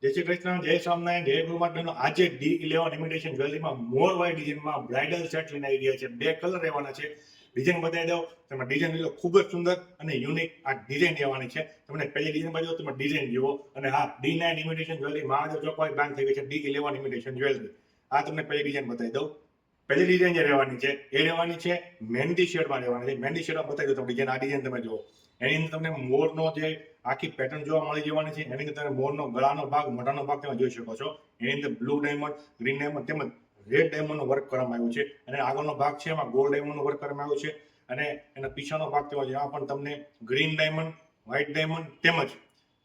જય શ્રી કૃષ્ણ, જય સ્વામિનારાયણ, જય ગુરુ માતાનો. આજે D11 ઇમિટેશન જ્વેલરીમાં મોર વાળી ડિઝાઇનમાં બ્રાઇડલ સેટ લઈને આવી ગયા છે. બે કલર રહેવાના છે. ડિઝાઇન બતાવી દઉં. તમે ડિઝાઇન લો, ખૂબ જ સુંદર અને યુનિક આ ડિઝાઇન રહેવાની છે. તમને પહેલી ડિઝાઇન બાજુ તમે ડિઝાઇન જુઓ. અને હા, D9 ઇમિટેશન જ્વેલરી મહાદેવ ચોકવાળી બ્રાન્ચ થઈ ગઈ છે. D11 imitation jewellery. આ તમને પહેલી ડિઝાઇન બતાવી દઉં. પહેલી ડિઝાઇન જે રહેવાની છે એ રહેવાની છે મહેંદી શેડમાં રહેવાની છે. મહેંદી શેડમાં બતાવી દઉં તમને ડિઝાઇન. આ ડિઝાઇન તમે જુઓ. એની અંદર તમને મોરનો જે આખી પેટર્ન જોવા મળી જવાની છે. એની અંદર તમે મોરનો ગળાનો ભાગ, મોઢાનો ભાગ તમે જોઈ શકો છો. એની અંદર બ્લુ ડાયમંડ, ગ્રીન ડાયમંડ તેમજ રેડ ડાયમંડનું વર્ક કરવામાં આવ્યું છે. અને આગળનો ભાગ છે એમાં ગોલ્ડ ડાયમંડનું વર્ક કરવામાં આવ્યું છે. અને એના પીછાનો ભાગ તેમાં એમાં પણ તમને ગ્રીન ડાયમંડ, વ્હાઇટ ડાયમંડ તેમજ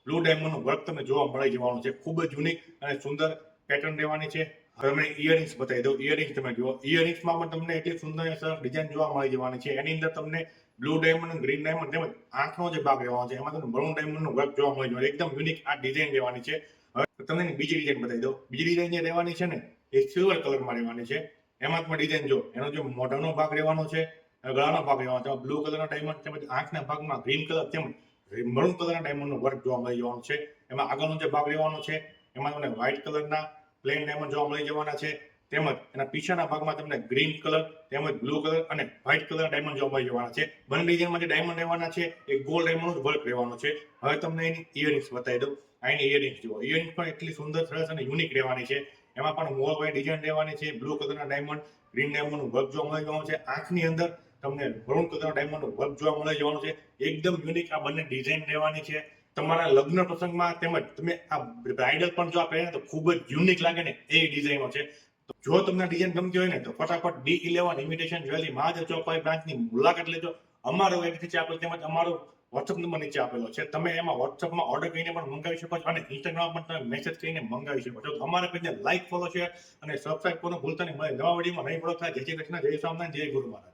બ્લુ ડાયમંડનું વર્ક તમને જોવા મળી જવાનું છે. ખૂબ જ યુનિક અને સુંદર પેટર્ન રહેવાની છે. તમને ઇયરિંગ્સ બતાવી દઉં. ઇયરિંગ્સ તમે જુઓ. ઇયરિંગ્સમાં પણ તમને એટલી સુંદર ડિઝાઇન જોવા મળી જવાની છે. એની અંદર તમને બ્લુ ડાયમંડ, ગ્રીન ડાયમંડ તેમજ આંખનો જે ભાગ રહેવાનો છે એમાં તમને બ્રાઉન ડાયમંડનું વર્ક જોવા મળી જવાનું. એકદમ યુનિક આ ડિઝાઇન રહેવાની છે. હવે તમને બીજી ડિઝાઇન બતાવી દઉં. બીજી ડિઝાઇન જે રહેવાની છે ને એ સિલ્વર કલરમાં રહેવાની છે. એમાં તમે ડિઝાઇન જો, એનો જે મોઢાનો ભાગ રહેવાનો છે, ગળાનો ભાગ રહેવાનો છે, બ્લુ કલરના ડાયમંડ તેમજ આંખના ભાગમાં ગ્રીન કલર તેમજ મરૂન કલરના ડાયમંડનું વર્ક જોવા મળી જવાનું છે. એમાં આગળનો જે ભાગ રહેવાનો છે એમાં તમને વ્હાઇટ કલરના પ્લેન ડાયમંડ જોવા મળી જવાના છે. તેમજ એના પીછાના ભાગમાં તમને ગ્રીન કલર તેમજ બ્લુ કલર અને વ્હાઇટ કલર ડાયમંડ જોવા મળી જવાના છે. બંને ડિઝાઇનમાં જે ડાયમંડ રહેવાના છે એ ગોલ્ડ ડાયમંડનું વર્ક રહેવાનું છે. હવે તમને એની ઇયરિંગ્સ બતાવી દઉં. આ એની ઇયરિંગ્સ જુઓ. ઇયરિંગ્સ પણ એટલી સુંદર, સરસ અને યુનિક રહેવાની છે. એમાં પણ મોર વાળી ડિઝાઇન રહેવાની છે. બ્લુ કલરના ડાયમંડ, ગ્રીન ડાયમંડનું વર્ક જોવા મળી જવાનું છે. આંખની અંદર તમને બ્રાઉન કલરના ડાયમંડનું વર્ક જોવા મળી જવાનું છે. એકદમ યુનિક આ બંને ડિઝાઇન રહેવાની છે. તમારા લગ્ન પ્રસંગમાં તેમજ તમે આ બ્રાઇડલ પણ જો આ પહેરે તો ખૂબ જ યુનિક લાગે ને એ ડિઝાઇનો છે. જો તમને ડિઝાઇન ગમતી હોય ને તો ફટાફટ D11 ઇમિટેશન જ્વેલરી મહાદેવ ચોકવાળી બ્રાન્ચની મુલાકાત લેજો. અમારો વેબ નીચે આપેલો તેમજ અમારો વોટ્સઅપ નંબર નીચે આપેલો છે. તમે એમાં વોટ્સઅપમાં ઓર્ડર કરીને પણ મંગાવી શકો છો અને ઇન્સ્ટાગ્રામ પર તમે મેસેજ કરીને મંગાવી શકો છો. અમારા પેજને લાઈક, ફોલો, શેર અને સબસ્ક્રાઇબ કરવાનું ભૂલતા નહીં. મળે નવા વિડીયોમાં નહીં પડો થાય. જય શ્રી કૃષ્ણ, જય સ્વામિનારાયણ, જય ગુરુ મહારાજ.